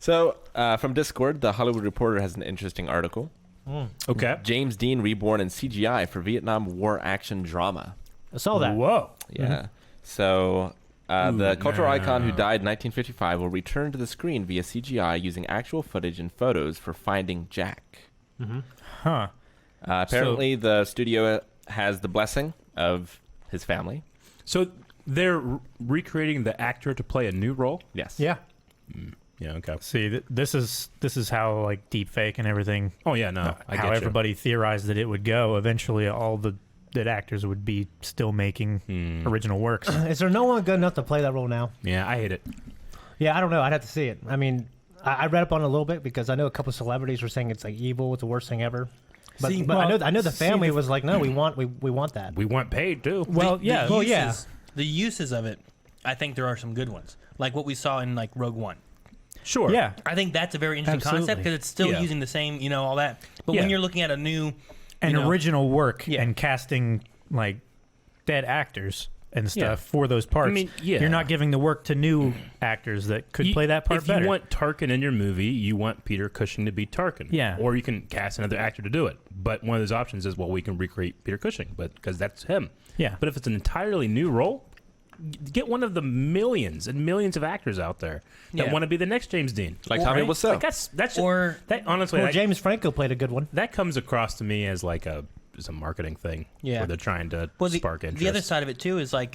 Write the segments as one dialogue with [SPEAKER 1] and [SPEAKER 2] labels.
[SPEAKER 1] So, from Discord, the Hollywood Reporter has an interesting article.
[SPEAKER 2] Okay.
[SPEAKER 1] James Dean reborn in CGI for Vietnam War action drama.
[SPEAKER 3] I saw that.
[SPEAKER 2] Whoa.
[SPEAKER 1] Yeah. So, the cultural icon who died in 1955 will return to the screen via CGI using actual footage and photos for Finding Jack.
[SPEAKER 2] Huh.
[SPEAKER 1] Apparently, the studio has the blessing of his family.
[SPEAKER 2] So they're recreating the actor to play a new role?
[SPEAKER 1] Yes.
[SPEAKER 3] Yeah.
[SPEAKER 2] Yeah, okay.
[SPEAKER 4] See, this is how like deep fake and everything.
[SPEAKER 2] Oh, yeah, no. I
[SPEAKER 4] how
[SPEAKER 2] get you.
[SPEAKER 4] everybody theorized that it would go. Eventually, all the actors would be still making original works.
[SPEAKER 3] Is there no one good enough to play that role now?
[SPEAKER 2] Yeah, I hate it.
[SPEAKER 3] Yeah, I don't know. I'd have to see it. I mean, I read up on it a little bit because I know a couple of celebrities were saying it's like evil. It's the worst thing ever. But,
[SPEAKER 5] See,
[SPEAKER 3] but
[SPEAKER 5] well,
[SPEAKER 3] I know the family
[SPEAKER 5] see,
[SPEAKER 3] was like, no, we want that.
[SPEAKER 2] We want paid, too.
[SPEAKER 4] Well,
[SPEAKER 5] The
[SPEAKER 4] yeah.
[SPEAKER 5] uses, the uses of it, I think there are some good ones, like what we saw in like Rogue One.
[SPEAKER 2] Sure.
[SPEAKER 4] Yeah.
[SPEAKER 5] I think that's a very interesting
[SPEAKER 4] Absolutely.
[SPEAKER 5] concept because it's still
[SPEAKER 2] Yeah.
[SPEAKER 5] using the same, all that. But
[SPEAKER 2] Yeah.
[SPEAKER 5] when you're looking at a new,
[SPEAKER 4] An original work
[SPEAKER 5] Yeah.
[SPEAKER 4] and casting like dead actors and stuff
[SPEAKER 2] Yeah.
[SPEAKER 4] for those parts.
[SPEAKER 2] I mean, yeah.
[SPEAKER 4] You're not giving the work to new actors that could play that part
[SPEAKER 2] if
[SPEAKER 4] better.
[SPEAKER 2] you want Tarkin in your movie, you want Peter Cushing to be Tarkin.
[SPEAKER 4] Yeah.
[SPEAKER 2] Or you can cast another actor to do it. But one of those options is, well, we can recreate Peter Cushing, but because that's him.
[SPEAKER 4] Yeah.
[SPEAKER 2] But if it's an entirely new role, get one of the millions and millions of actors out there that
[SPEAKER 5] Yeah.
[SPEAKER 2] want to be the next James Dean.
[SPEAKER 1] Like Tommy Wiseau.
[SPEAKER 2] Like that's
[SPEAKER 5] Or-
[SPEAKER 2] that honestly
[SPEAKER 3] Well,
[SPEAKER 2] that,
[SPEAKER 3] James Franco played a good one.
[SPEAKER 2] that comes across to me as like a marketing thing.
[SPEAKER 5] Yeah.
[SPEAKER 2] Where they're trying to
[SPEAKER 5] well,
[SPEAKER 2] spark interest.
[SPEAKER 5] the other side of it too is like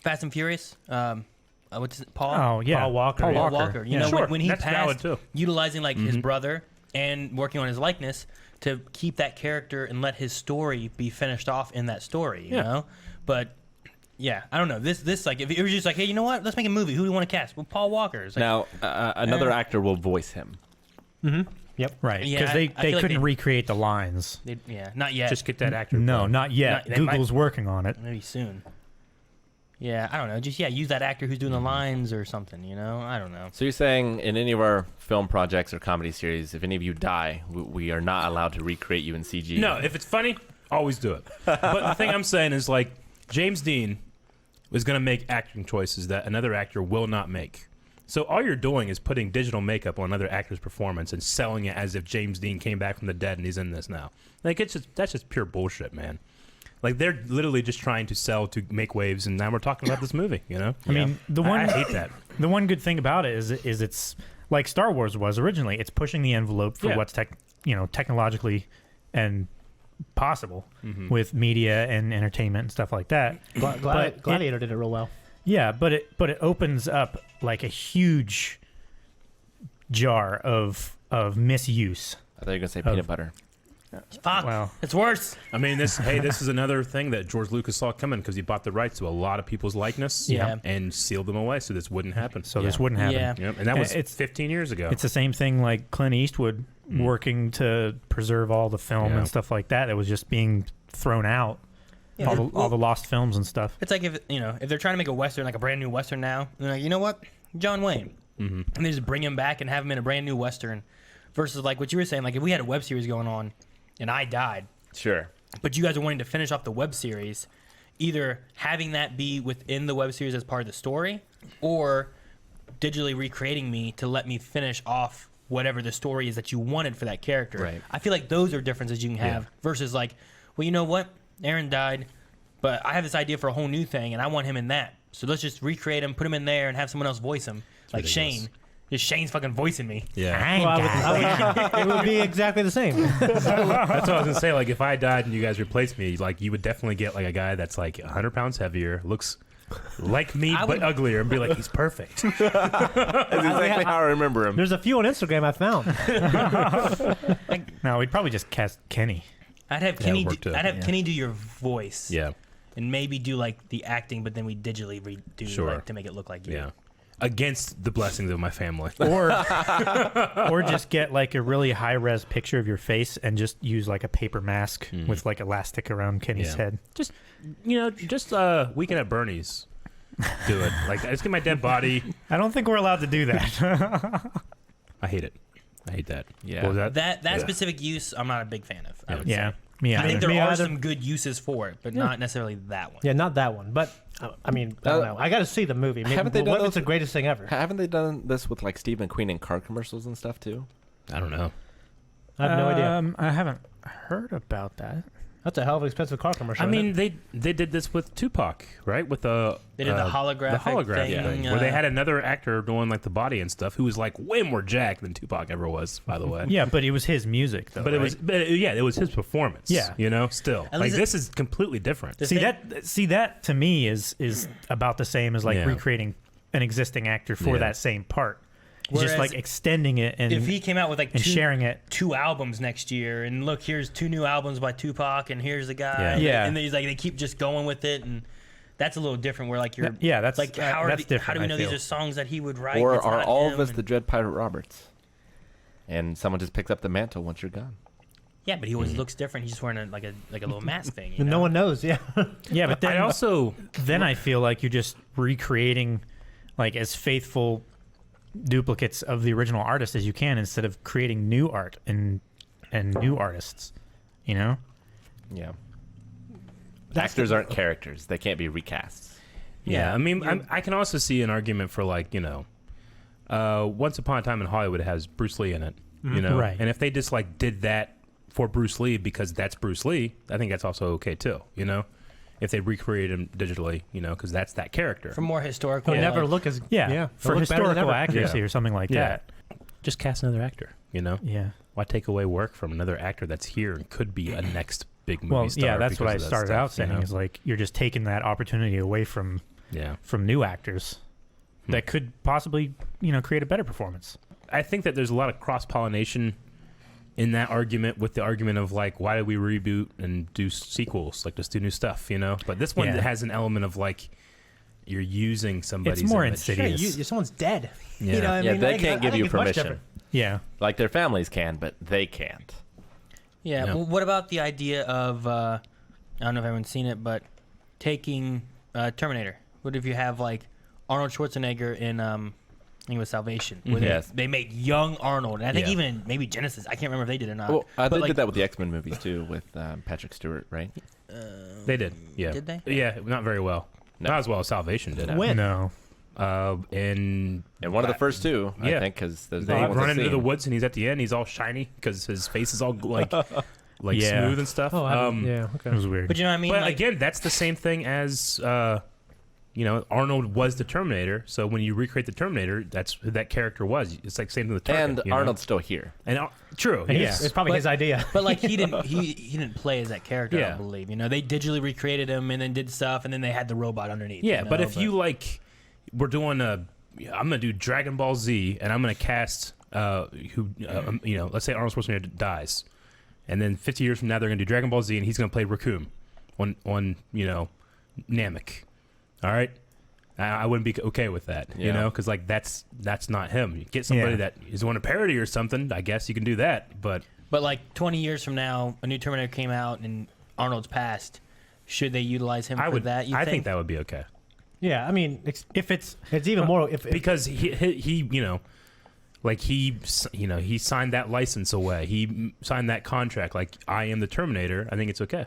[SPEAKER 5] Fast and Furious. What's it, Paul?
[SPEAKER 4] Oh yeah,
[SPEAKER 3] Paul Walker.
[SPEAKER 4] Paul
[SPEAKER 3] Yeah.
[SPEAKER 5] Paul
[SPEAKER 4] Walker.
[SPEAKER 5] Walker.
[SPEAKER 4] Yeah.
[SPEAKER 5] You know,
[SPEAKER 2] Sure,
[SPEAKER 5] when he
[SPEAKER 2] that's valid,
[SPEAKER 5] passed,
[SPEAKER 2] too.
[SPEAKER 5] utilizing like his brother and working on his likeness to keep that character and let his story be finished off in that story. You
[SPEAKER 2] Yeah.
[SPEAKER 5] know, but yeah, I don't know. This like if it was just like, hey, you know what? Let's make a movie. Who do you want to cast? Well, Paul Walker. It's like,
[SPEAKER 1] Now, another actor will voice him.
[SPEAKER 3] Yep.
[SPEAKER 4] Right,
[SPEAKER 5] Yeah,
[SPEAKER 4] because
[SPEAKER 5] I
[SPEAKER 4] they
[SPEAKER 5] feel like
[SPEAKER 4] couldn't
[SPEAKER 5] they-
[SPEAKER 4] recreate the lines.
[SPEAKER 5] not yet.
[SPEAKER 2] just get that actor.
[SPEAKER 4] No, not yet.
[SPEAKER 5] Not- they might-
[SPEAKER 4] Google's working on it.
[SPEAKER 5] maybe soon. Yeah, I don't know. Just use that actor who's doing the lines or something. I don't know.
[SPEAKER 1] So you're saying in any of our film projects or comedy series, if any of you die, we are not allowed to recreate you in CG?
[SPEAKER 2] No, if it's funny, always do it. But the thing I'm saying is like James Dean was going to make acting choices that another actor will not make. So all you're doing is putting digital makeup on another actor's performance and selling it as if James Dean came back from the dead and he's in this now. Like that's just pure bullshit, man. Like they're literally just trying to sell to make waves, and now we're talking about this movie.
[SPEAKER 4] I mean,
[SPEAKER 2] I hate that.
[SPEAKER 4] The one good thing about it is it's like Star Wars was originally. It's pushing the envelope for
[SPEAKER 2] Yeah.
[SPEAKER 4] what's technologically and possible with media and entertainment and stuff like that. But
[SPEAKER 3] Gladiator did it real well.
[SPEAKER 4] Yeah, but it opens up like a huge jar of misuse.
[SPEAKER 1] I thought you were going to say peanut butter.
[SPEAKER 5] Fuck.
[SPEAKER 4] Wow.
[SPEAKER 5] It's worse.
[SPEAKER 2] I mean, this is another thing that George Lucas saw coming because he bought the rights to a lot of people's likeness
[SPEAKER 5] Yeah.
[SPEAKER 2] and sealed them away so this wouldn't happen.
[SPEAKER 4] So this wouldn't happen.
[SPEAKER 5] Yeah.
[SPEAKER 2] Yep, and that was
[SPEAKER 4] It's-
[SPEAKER 2] 15 years ago.
[SPEAKER 4] It's the same thing like Clint Eastwood working to preserve all the film
[SPEAKER 2] Yeah.
[SPEAKER 4] and stuff like that. It was just being thrown out.
[SPEAKER 5] Yeah.
[SPEAKER 4] All the lost films and stuff.
[SPEAKER 5] It's like if they're trying to make a western, like a brand new western now, they're like, you know what, John Wayne, and they just bring him back and have him in a brand new western, versus like what you were saying, like if we had a web series going on, and I died,
[SPEAKER 1] Sure.
[SPEAKER 5] but you guys are wanting to finish off the web series, either having that be within the web series as part of the story, or digitally recreating me to let me finish off whatever the story is that you wanted for that character.
[SPEAKER 1] Right.
[SPEAKER 5] I feel like those are differences you can have versus like, well, you know what, Aaron died, but I have this idea for a whole new thing, and I want him in that. So let's just recreate him, put him in there, and have someone else voice him, like
[SPEAKER 2] ridiculous.
[SPEAKER 5] Shane. Just Shane's fucking voicing me.
[SPEAKER 2] yeah.
[SPEAKER 3] Well, it would be exactly the same.
[SPEAKER 2] That's what I was going to say. Like, if I died and you guys replaced me, like, you would definitely get, like, a guy that's, like, 100 pounds heavier, looks like me, but uglier, and be like, he's perfect.
[SPEAKER 1] That's exactly how I remember him.
[SPEAKER 3] There's a few on Instagram I found.
[SPEAKER 4] No, we'd probably just cast Kenny.
[SPEAKER 5] I'd have
[SPEAKER 2] Yeah,
[SPEAKER 5] Kenny.
[SPEAKER 2] it worked too.
[SPEAKER 5] I'd have Kenny do your voice.
[SPEAKER 2] Yeah.
[SPEAKER 5] And maybe do like the acting, but then we digitally redo
[SPEAKER 2] Sure.
[SPEAKER 5] like, to make it look like you.
[SPEAKER 2] Yeah. Against the blessings of my family.
[SPEAKER 4] Or just get like a really high res picture of your face and just use like a paper mask with like elastic around Kenny's
[SPEAKER 2] Yeah.
[SPEAKER 4] head.
[SPEAKER 2] Just Weekend at Bernie's. Do it. Like, just get my dead body.
[SPEAKER 4] I don't think we're allowed to do that.
[SPEAKER 2] I hate it. I hate that.
[SPEAKER 1] Yeah.
[SPEAKER 2] What was that?
[SPEAKER 5] That specific use, I'm not a big fan of. I would
[SPEAKER 4] Yeah.
[SPEAKER 5] say.
[SPEAKER 4] Me
[SPEAKER 5] I think
[SPEAKER 4] either.
[SPEAKER 5] there
[SPEAKER 3] Me
[SPEAKER 5] are
[SPEAKER 3] either.
[SPEAKER 5] some good uses for it, but not necessarily that one.
[SPEAKER 3] Yeah, not that one. But I mean, I don't know. I got to see the movie. Maybe,
[SPEAKER 1] Haven't they done
[SPEAKER 3] what if
[SPEAKER 1] those-
[SPEAKER 3] it's the greatest thing ever?
[SPEAKER 1] Haven't they done this with like Steve McQueen in car commercials and stuff too?
[SPEAKER 2] I don't know.
[SPEAKER 3] I have no idea.
[SPEAKER 4] I haven't heard about that.
[SPEAKER 3] That's a hell of an expensive car commercial.
[SPEAKER 2] I
[SPEAKER 3] isn't
[SPEAKER 2] mean,
[SPEAKER 3] it?
[SPEAKER 2] they did this with Tupac, right? With the
[SPEAKER 5] They did the holographic thing,
[SPEAKER 2] where they had another actor doing like the body and stuff, who was like way more jacked than Tupac ever was, by the way.
[SPEAKER 4] Yeah, but it was his music, though.
[SPEAKER 2] But it was, it was his performance.
[SPEAKER 4] Yeah.
[SPEAKER 2] you know, still
[SPEAKER 5] At
[SPEAKER 2] like
[SPEAKER 5] least
[SPEAKER 2] this is completely different.
[SPEAKER 5] The
[SPEAKER 4] See
[SPEAKER 5] thing-
[SPEAKER 4] that to me is about the same as like
[SPEAKER 2] Yeah.
[SPEAKER 4] recreating an existing actor for
[SPEAKER 2] Yeah.
[SPEAKER 4] that same part. It's just
[SPEAKER 5] Whereas
[SPEAKER 4] like extending it and
[SPEAKER 5] if he came out with like
[SPEAKER 4] and sharing it.
[SPEAKER 5] 2 albums next year, and look, here's 2 new albums by Tupac, and here's the guy,
[SPEAKER 2] Yeah.
[SPEAKER 4] Yeah.
[SPEAKER 5] and he's like they keep just going with it, and that's a little different. Where like you're,
[SPEAKER 4] Yeah, that's
[SPEAKER 5] like how
[SPEAKER 4] that's different.
[SPEAKER 5] how do we
[SPEAKER 4] I
[SPEAKER 5] know these
[SPEAKER 4] feel.
[SPEAKER 5] are songs that he would write?
[SPEAKER 1] Or
[SPEAKER 5] It's
[SPEAKER 1] are
[SPEAKER 5] not
[SPEAKER 1] all
[SPEAKER 5] him,
[SPEAKER 1] of us
[SPEAKER 5] and-
[SPEAKER 1] the Dread Pirate Roberts? And someone just picks up the mantle once you're gone.
[SPEAKER 5] Yeah, but he always looks different. He's just wearing like a little mask thing. You
[SPEAKER 3] no
[SPEAKER 5] know?
[SPEAKER 3] one knows. Yeah.
[SPEAKER 4] Yeah, but
[SPEAKER 2] I also
[SPEAKER 4] then I feel like you're just recreating like as faithful duplicates of the original artist as you can instead of creating new art and new artists, you know?
[SPEAKER 1] Yeah. Actors aren't characters. They can't be recasts.
[SPEAKER 2] Yeah, I mean, I can also see an argument for like, you know, Once Upon a Time in Hollywood has Bruce Lee in it, you know,
[SPEAKER 4] Right.
[SPEAKER 2] and if they just like did that for Bruce Lee because that's Bruce Lee, I think that's also okay too, you know, if they recreate him digitally, you know, because that's that character.
[SPEAKER 5] For more historical,
[SPEAKER 3] He'll never
[SPEAKER 5] like-
[SPEAKER 3] look as
[SPEAKER 4] Yeah,
[SPEAKER 3] yeah
[SPEAKER 4] for
[SPEAKER 3] he'll look better than
[SPEAKER 4] historical
[SPEAKER 3] ever.
[SPEAKER 4] accuracy
[SPEAKER 2] Yeah.
[SPEAKER 4] or something like
[SPEAKER 2] Yeah.
[SPEAKER 4] that.
[SPEAKER 2] Just cast another actor, you know.
[SPEAKER 4] Yeah.
[SPEAKER 2] Why take away work from another actor that's here and could be a next big movie
[SPEAKER 4] Well,
[SPEAKER 2] star?
[SPEAKER 4] yeah, that's what I
[SPEAKER 2] because of that
[SPEAKER 4] started
[SPEAKER 2] stuff,
[SPEAKER 4] out saying
[SPEAKER 2] you know?
[SPEAKER 4] is like you're just taking that opportunity away from
[SPEAKER 2] Yeah,
[SPEAKER 4] new actors that could possibly, you know, create a better performance.
[SPEAKER 2] I think that there's a lot of cross pollination in that argument with the argument of like, why do we reboot and do sequels? Like, just do new stuff, you know? But this one
[SPEAKER 4] Yeah.
[SPEAKER 2] has an element of like, you're using somebody's
[SPEAKER 4] It's more
[SPEAKER 2] image.
[SPEAKER 3] Yeah,
[SPEAKER 4] insidious.
[SPEAKER 3] someone's dead.
[SPEAKER 2] Yeah.
[SPEAKER 3] You know what I
[SPEAKER 1] Yeah,
[SPEAKER 3] mean?
[SPEAKER 1] they
[SPEAKER 3] I think-
[SPEAKER 1] can't
[SPEAKER 3] I
[SPEAKER 1] give
[SPEAKER 3] think
[SPEAKER 1] you
[SPEAKER 3] it's much
[SPEAKER 1] permission.
[SPEAKER 3] different.
[SPEAKER 4] Yeah.
[SPEAKER 1] Like their families can, but they can't.
[SPEAKER 5] Yeah.
[SPEAKER 2] Yeah.
[SPEAKER 5] Well, what about the idea of I don't know if everyone's seen it, but taking Terminator? What if you have like Arnold Schwarzenegger in I think it was Salvation, where
[SPEAKER 1] Yes.
[SPEAKER 5] they made young Arnold, and I think
[SPEAKER 2] Yeah.
[SPEAKER 5] even maybe Genesis. I can't remember if they did or not.
[SPEAKER 1] Well,
[SPEAKER 5] but
[SPEAKER 1] they
[SPEAKER 5] like,
[SPEAKER 1] did that with the X-Men movies too, with Patrick Stewart, right?
[SPEAKER 2] They did, yeah.
[SPEAKER 5] Did they?
[SPEAKER 2] Yeah, not very well.
[SPEAKER 1] No.
[SPEAKER 2] Not as well as Salvation did.
[SPEAKER 3] When?
[SPEAKER 4] No.
[SPEAKER 2] In
[SPEAKER 1] And one of the first two, I
[SPEAKER 2] Yeah.
[SPEAKER 1] think, because there's
[SPEAKER 2] they
[SPEAKER 1] the
[SPEAKER 2] run into the woods and he's at the end. He's all shiny because his face is all like
[SPEAKER 4] Yeah.
[SPEAKER 2] smooth and stuff.
[SPEAKER 3] Oh, yeah. Okay.
[SPEAKER 4] It was weird.
[SPEAKER 5] But you know what I mean?
[SPEAKER 2] But
[SPEAKER 5] Like,
[SPEAKER 2] again, that's the same thing as you know, Arnold was the Terminator. So when you recreate the Terminator, that's who that character was. It's like same thing with Tarkin,
[SPEAKER 1] And
[SPEAKER 2] you know?
[SPEAKER 1] Arnold's still here.
[SPEAKER 2] And true,
[SPEAKER 3] And
[SPEAKER 2] yeah.
[SPEAKER 3] it's probably
[SPEAKER 5] But-
[SPEAKER 3] his idea.
[SPEAKER 5] but like he didn't play as that character. I
[SPEAKER 2] Yeah.
[SPEAKER 5] don't believe. You know, they digitally recreated him and then did stuff, and then they had the robot underneath.
[SPEAKER 2] Yeah,
[SPEAKER 5] you know,
[SPEAKER 2] but if you like, we're doing I'm gonna do Dragon Ball Z, and I'm gonna cast you know, let's say Arnold Schwarzenegger dies, and then 50 years from now they're gonna do Dragon Ball Z, and he's gonna play Raccoon on you know, Namek. All right, I wouldn't be okay with that, you
[SPEAKER 1] Yeah.
[SPEAKER 2] know, because like that's not him. You get somebody
[SPEAKER 4] Yeah.
[SPEAKER 2] that is doing a parody or something. I guess you can do that, but
[SPEAKER 5] But like 20 years from now, a new Terminator came out and Arnold's passed. Should they utilize him
[SPEAKER 2] I
[SPEAKER 5] for
[SPEAKER 2] would.
[SPEAKER 5] that? You
[SPEAKER 2] I think that would be okay.
[SPEAKER 3] Yeah, I mean,
[SPEAKER 4] if it's
[SPEAKER 3] it's even more if
[SPEAKER 2] Because he you know, like he signed that license away. He signed that contract. Like, I am the Terminator. I think it's okay.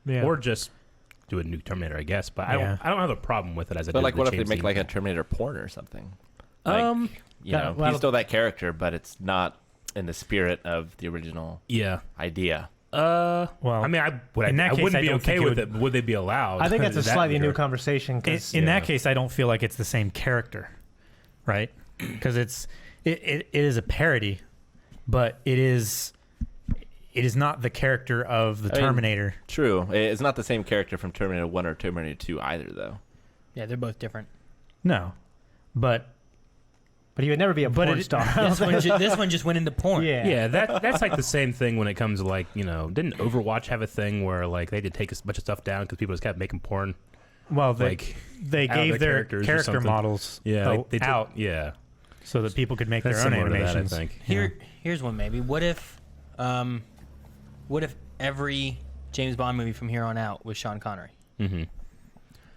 [SPEAKER 3] yeah.
[SPEAKER 2] Or just do a new Terminator, I guess. But
[SPEAKER 4] Yeah.
[SPEAKER 2] I don't have a problem with it as I
[SPEAKER 1] But
[SPEAKER 2] did
[SPEAKER 1] like,
[SPEAKER 2] with
[SPEAKER 1] what if they
[SPEAKER 2] James
[SPEAKER 1] make
[SPEAKER 2] Dean.
[SPEAKER 1] like a Terminator porn or something? Like, you
[SPEAKER 3] Yeah,
[SPEAKER 1] know,
[SPEAKER 3] well,
[SPEAKER 1] he's still that character, but it's not in the spirit of the original
[SPEAKER 2] Yeah.
[SPEAKER 1] idea.
[SPEAKER 4] well,
[SPEAKER 2] I mean, I
[SPEAKER 4] in that case,
[SPEAKER 2] wouldn't
[SPEAKER 4] I
[SPEAKER 2] be
[SPEAKER 4] don't
[SPEAKER 2] okay
[SPEAKER 4] think it
[SPEAKER 2] with it. Would they be allowed?
[SPEAKER 3] I think that's a
[SPEAKER 2] That
[SPEAKER 3] slightly new
[SPEAKER 2] regard.
[SPEAKER 3] conversation.
[SPEAKER 4] in,
[SPEAKER 3] 'Cause
[SPEAKER 4] in that
[SPEAKER 2] yeah.
[SPEAKER 4] case, I don't feel like it's the same character, right? Because it is a parody, but it is not the character of the
[SPEAKER 1] I mean,
[SPEAKER 4] Terminator.
[SPEAKER 1] True. It's not the same character from Terminator 1 or Terminator 2 either, though.
[SPEAKER 5] Yeah, they're both different.
[SPEAKER 4] No, but
[SPEAKER 3] he would never be a
[SPEAKER 4] But
[SPEAKER 3] porn
[SPEAKER 4] it-
[SPEAKER 3] star.
[SPEAKER 5] This one just went into porn.
[SPEAKER 3] yeah.
[SPEAKER 2] Yeah, that's like the same thing when it comes to like, you know, didn't Overwatch have a thing where like they had to take a bunch of stuff down because people just kept making porn?
[SPEAKER 4] well, they
[SPEAKER 2] Like,
[SPEAKER 4] they
[SPEAKER 2] out of
[SPEAKER 4] gave
[SPEAKER 2] their
[SPEAKER 4] their
[SPEAKER 2] characters or
[SPEAKER 4] character
[SPEAKER 2] something.
[SPEAKER 4] models
[SPEAKER 2] Yeah,
[SPEAKER 4] they
[SPEAKER 2] took-
[SPEAKER 4] out
[SPEAKER 2] Yeah,
[SPEAKER 4] so that people could make
[SPEAKER 2] that's
[SPEAKER 4] their own
[SPEAKER 2] similar to that,
[SPEAKER 4] animations.
[SPEAKER 2] I think.
[SPEAKER 5] Here's one maybe. What if every James Bond movie from here on out was Sean Connery?
[SPEAKER 2] Mm-hmm.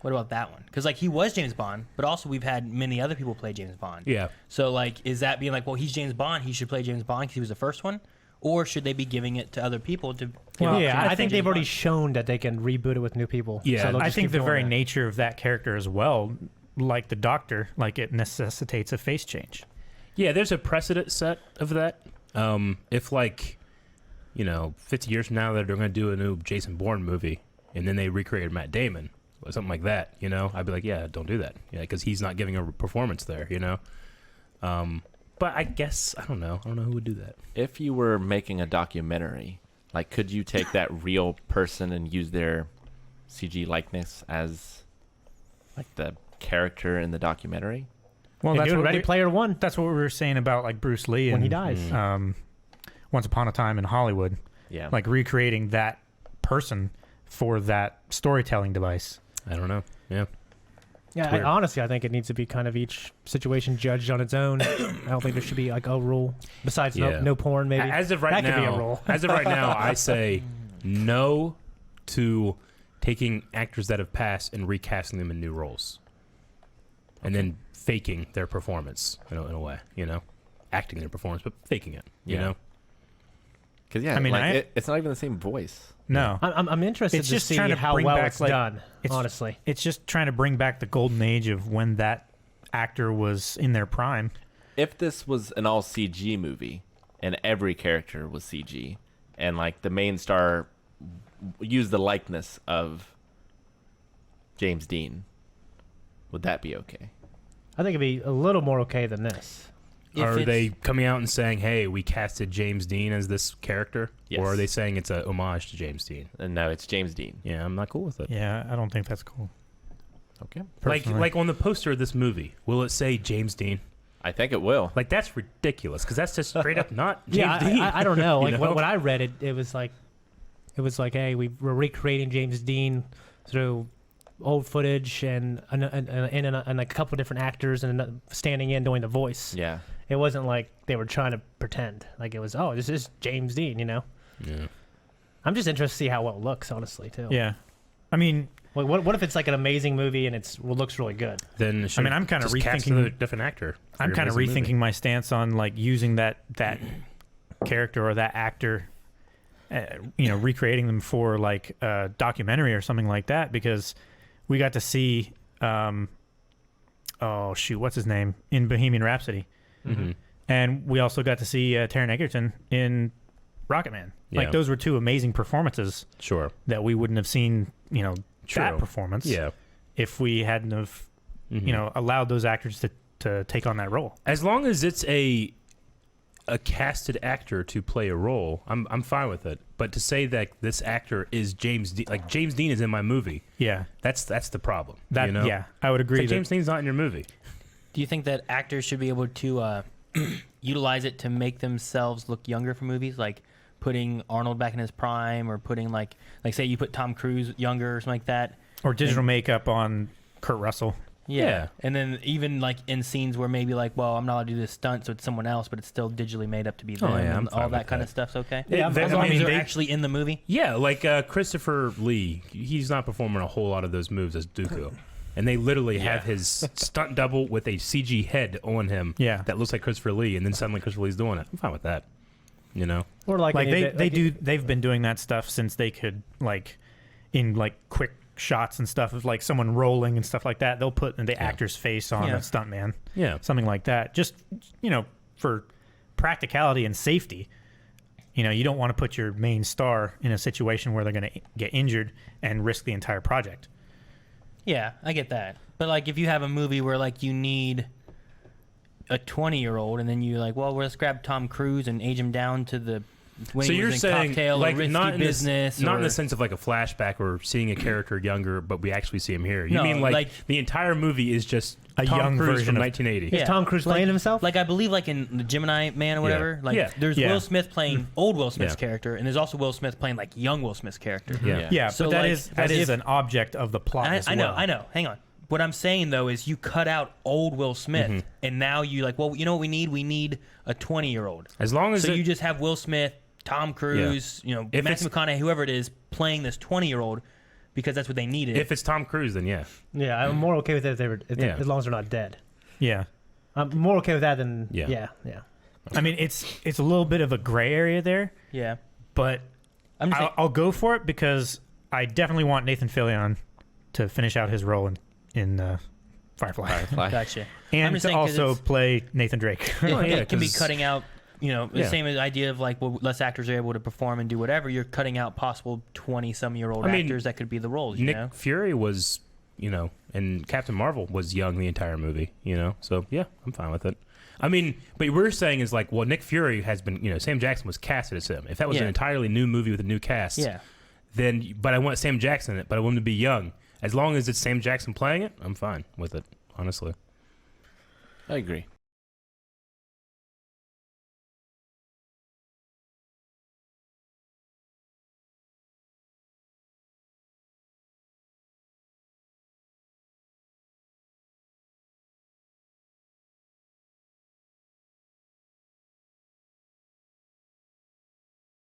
[SPEAKER 5] What about that one? Because like he was James Bond, but also we've had many other people play James Bond.
[SPEAKER 2] Yeah.
[SPEAKER 5] So like, is that being like, well, he's James Bond, he should play James Bond because he was the first one, or should they be giving it to other people to?
[SPEAKER 3] Well,
[SPEAKER 5] give
[SPEAKER 3] I
[SPEAKER 5] options
[SPEAKER 3] think
[SPEAKER 5] to
[SPEAKER 3] they've already
[SPEAKER 5] James
[SPEAKER 3] shown that they can reboot it with new people.
[SPEAKER 2] Yeah,
[SPEAKER 3] so they'll
[SPEAKER 4] I
[SPEAKER 3] just
[SPEAKER 4] think
[SPEAKER 3] keep
[SPEAKER 4] the
[SPEAKER 3] doing
[SPEAKER 4] very
[SPEAKER 3] that.
[SPEAKER 4] nature of that character as well, like the Doctor, like it necessitates a face change.
[SPEAKER 2] Yeah, there's a precedent set of that. If 50 years from now they're going to do a new Jason Bourne movie, and then they recreated Matt Damon or something like that, I'd be like, yeah, don't do that, because he's not giving a performance there, But I guess I don't know who would do that.
[SPEAKER 1] If you were making a documentary, like, could you take that real person and use their CG likeness as like the character in the documentary?
[SPEAKER 4] Well,
[SPEAKER 3] They
[SPEAKER 4] that's
[SPEAKER 3] do it
[SPEAKER 4] what
[SPEAKER 3] Ready Player One
[SPEAKER 4] that's what we were saying about like Bruce Lee
[SPEAKER 3] when
[SPEAKER 4] and
[SPEAKER 3] he dies.
[SPEAKER 4] Once Upon a Time in Hollywood,
[SPEAKER 1] Yeah.
[SPEAKER 4] like recreating that person for that storytelling device.
[SPEAKER 2] I don't know. Yeah.
[SPEAKER 3] Yeah,
[SPEAKER 2] weird.
[SPEAKER 3] honestly, I think it needs to be kind of each situation judged on its own. I don't think there should be like a rule besides
[SPEAKER 2] Yeah.
[SPEAKER 3] no porn. Maybe
[SPEAKER 2] As of right
[SPEAKER 3] that could be a
[SPEAKER 2] now,
[SPEAKER 3] rule.
[SPEAKER 2] I say no to taking actors that have passed and recasting them in new roles, and then faking their performance in a way, acting their performance but faking it, you
[SPEAKER 1] Yeah.
[SPEAKER 2] know.
[SPEAKER 1] Because yeah,
[SPEAKER 4] I mean,
[SPEAKER 1] it's not even the same voice.
[SPEAKER 4] No,
[SPEAKER 3] I'm interested
[SPEAKER 4] It's
[SPEAKER 3] to
[SPEAKER 4] just
[SPEAKER 3] see
[SPEAKER 4] trying to
[SPEAKER 3] how
[SPEAKER 4] bring
[SPEAKER 3] well
[SPEAKER 4] back,
[SPEAKER 3] it's
[SPEAKER 4] like-
[SPEAKER 3] done.
[SPEAKER 4] it's-
[SPEAKER 3] Honestly,
[SPEAKER 4] it's just trying to bring back the golden age of when that actor was in their prime.
[SPEAKER 1] If this was an all CG movie and every character was CG and like the main star used the likeness of James Dean, would that be okay?
[SPEAKER 3] I think it'd be a little more okay than this.
[SPEAKER 5] If
[SPEAKER 2] Are
[SPEAKER 5] it's-
[SPEAKER 2] they coming out and saying, "Hey, we casted James Dean as this character,"
[SPEAKER 1] Yes.
[SPEAKER 2] or are they saying it's a homage to James Dean?
[SPEAKER 1] And no, it's James Dean.
[SPEAKER 2] Yeah, I'm not cool with it.
[SPEAKER 4] Yeah, I don't think that's cool.
[SPEAKER 1] Okay.
[SPEAKER 4] Personally.
[SPEAKER 2] Like on the poster of this movie, will it say James Dean?
[SPEAKER 1] I think it will.
[SPEAKER 2] Like that's ridiculous because that's just straight up not James
[SPEAKER 3] Yeah,
[SPEAKER 2] Dean.
[SPEAKER 3] I don't know.
[SPEAKER 2] You
[SPEAKER 3] Like
[SPEAKER 2] know?
[SPEAKER 3] when I read it, it was like, hey, we're recreating James Dean through old footage and a couple different actors and standing in doing the voice.
[SPEAKER 1] Yeah.
[SPEAKER 3] It wasn't like they were trying to pretend. Like it was, oh, this is James Dean.
[SPEAKER 2] Yeah.
[SPEAKER 3] I'm just interested to see how well it looks, honestly, too.
[SPEAKER 4] Yeah, I mean,
[SPEAKER 3] Like, what if it's like an amazing movie and it looks really good?
[SPEAKER 2] Then
[SPEAKER 4] I mean, I'm kind of
[SPEAKER 2] just cast
[SPEAKER 4] rethinking.
[SPEAKER 2] another different actor. for
[SPEAKER 4] I'm
[SPEAKER 2] your
[SPEAKER 4] kind of
[SPEAKER 2] amazing
[SPEAKER 4] rethinking
[SPEAKER 2] movie.
[SPEAKER 4] my stance on like using that character or that actor, recreating them for like a documentary or something like that, because we got to see, what's his name in Bohemian Rhapsody,
[SPEAKER 2] Mhm.
[SPEAKER 4] and we also got to see Taron Egerton in Rocketman.
[SPEAKER 2] Yeah.
[SPEAKER 4] Like those were two amazing performances
[SPEAKER 2] Sure.
[SPEAKER 4] that we wouldn't have seen,
[SPEAKER 2] True.
[SPEAKER 4] that performance,
[SPEAKER 2] Yeah.
[SPEAKER 4] if we hadn't have,
[SPEAKER 2] Mhm.
[SPEAKER 4] allowed those actors to take on that role.
[SPEAKER 2] As long as it's a casted actor to play a role, I'm fine with it. But to say that this actor is James Dean, like James Dean is in my movie,
[SPEAKER 4] Yeah,
[SPEAKER 2] that's the problem.
[SPEAKER 4] that
[SPEAKER 2] you know?
[SPEAKER 4] yeah, I would
[SPEAKER 2] It's
[SPEAKER 4] agree.
[SPEAKER 2] like James Dean's not in your movie.
[SPEAKER 5] Do you think that actors should be able to utilize it to make themselves look younger for movies, like putting Arnold back in his prime, or putting like say you put Tom Cruise younger or something like that?
[SPEAKER 4] or digital makeup on Kurt Russell.
[SPEAKER 2] Yeah.
[SPEAKER 5] And then even like in scenes where maybe like, well, I'm not allowed to do this stunt, so it's someone else, but it's still digitally made up to be them,
[SPEAKER 2] Oh, yeah, I'm
[SPEAKER 5] and
[SPEAKER 2] fine
[SPEAKER 5] all that
[SPEAKER 2] with
[SPEAKER 5] kind
[SPEAKER 2] that.
[SPEAKER 5] of stuff's okay.
[SPEAKER 2] Yeah,
[SPEAKER 5] as long
[SPEAKER 2] I mean,
[SPEAKER 5] as they're
[SPEAKER 2] they-
[SPEAKER 5] actually in the movie.
[SPEAKER 2] Yeah, like Christopher Lee, he's not performing a whole lot of those moves as Dooku. And they literally have his stunt double with a CG head on him
[SPEAKER 4] Yeah.
[SPEAKER 2] that looks like Christopher Lee, and then suddenly Christopher Lee's doing it. I'm fine with that.
[SPEAKER 3] Or like,
[SPEAKER 4] Like
[SPEAKER 3] any-
[SPEAKER 4] they've been doing that stuff since they could, like in like quick shots and stuff of like someone rolling and stuff like that. They'll put the actor's face on
[SPEAKER 5] Yeah.
[SPEAKER 4] a stuntman,
[SPEAKER 2] Yeah.
[SPEAKER 4] something like that. Just for practicality and safety. You don't want to put your main star in a situation where they're going to get injured and risk the entire project.
[SPEAKER 5] Yeah, I get that. But like if you have a movie where like you need a 20-year-old and then you like, well, let's grab Tom Cruise and age him down to the when
[SPEAKER 2] So
[SPEAKER 5] he
[SPEAKER 2] you're
[SPEAKER 5] was in
[SPEAKER 2] saying,
[SPEAKER 5] Cocktail
[SPEAKER 2] like,
[SPEAKER 5] or Risky
[SPEAKER 2] not in
[SPEAKER 5] Business,
[SPEAKER 2] not
[SPEAKER 5] or,
[SPEAKER 2] in the sense of like a flashback or seeing a character younger, but we actually see him here. You
[SPEAKER 5] No,
[SPEAKER 2] mean like,
[SPEAKER 5] like-
[SPEAKER 2] the entire movie is just
[SPEAKER 4] A
[SPEAKER 2] Tom
[SPEAKER 4] young
[SPEAKER 2] Cruise
[SPEAKER 4] version
[SPEAKER 2] from
[SPEAKER 4] of-
[SPEAKER 2] 1980?
[SPEAKER 3] Is Tom Cruise playing himself?
[SPEAKER 5] Like I believe like in the Gemini Man or whatever, like
[SPEAKER 2] Yeah.
[SPEAKER 5] there's
[SPEAKER 4] Yeah.
[SPEAKER 5] Will Smith playing old Will Smith's
[SPEAKER 2] Yeah.
[SPEAKER 5] character, and there's also Will Smith playing like young Will Smith's character.
[SPEAKER 2] Yeah.
[SPEAKER 4] Yeah,
[SPEAKER 5] So,
[SPEAKER 4] but that
[SPEAKER 5] like,
[SPEAKER 4] is
[SPEAKER 5] as if-
[SPEAKER 4] an object of the plot as
[SPEAKER 5] I know,
[SPEAKER 4] well.
[SPEAKER 5] I know. Hang on. What I'm saying though is you cut out old Will Smith, and now you like, well, you know what we need? We need a 20-year-old.
[SPEAKER 2] As long as
[SPEAKER 5] So
[SPEAKER 2] it-
[SPEAKER 5] you just have Will Smith, Tom Cruise,
[SPEAKER 2] If
[SPEAKER 5] Matthew
[SPEAKER 2] it's-
[SPEAKER 5] McConaughey, whoever it is, playing this 20-year-old because that's what they needed.
[SPEAKER 2] if it's Tom Cruise, then yeah.
[SPEAKER 3] Yeah, I'm more okay with it if
[SPEAKER 2] Yeah.
[SPEAKER 3] as long as they're not dead.
[SPEAKER 4] Yeah.
[SPEAKER 3] I'm more okay with that than
[SPEAKER 2] Yeah.
[SPEAKER 3] yeah.
[SPEAKER 4] I mean, it's a little bit of a gray area there,
[SPEAKER 5] Yeah.
[SPEAKER 4] but
[SPEAKER 5] I'm just saying,
[SPEAKER 4] I'll go for it because I definitely want Nathan Fillion to finish out his role in Firefly.
[SPEAKER 1] Firefly.
[SPEAKER 5] gotcha.
[SPEAKER 4] And
[SPEAKER 5] just
[SPEAKER 4] to
[SPEAKER 5] saying 'cause
[SPEAKER 4] also
[SPEAKER 5] it's-
[SPEAKER 4] play Nathan Drake.
[SPEAKER 2] Oh, yeah,
[SPEAKER 5] it can be
[SPEAKER 2] 'cause-
[SPEAKER 5] cutting out, the
[SPEAKER 2] Yeah.
[SPEAKER 5] same idea of like, well, less actors are able to perform and do whatever. You're cutting out possible 20-some-year-old
[SPEAKER 2] I mean,
[SPEAKER 5] actors that could be the roles, you
[SPEAKER 2] Nick
[SPEAKER 5] know?
[SPEAKER 2] Fury was, and Captain Marvel was young the entire movie, So yeah, I'm fine with it. I mean, but what we're saying is like, well, Nick Fury has been, Sam Jackson was casted as him. If that was an
[SPEAKER 5] Yeah.
[SPEAKER 2] entirely new movie with a new cast,
[SPEAKER 5] Yeah.
[SPEAKER 2] then, but I want Sam Jackson in it, but I want him to be young. As long as it's Sam Jackson playing it, I'm fine with it, honestly.
[SPEAKER 1] I agree.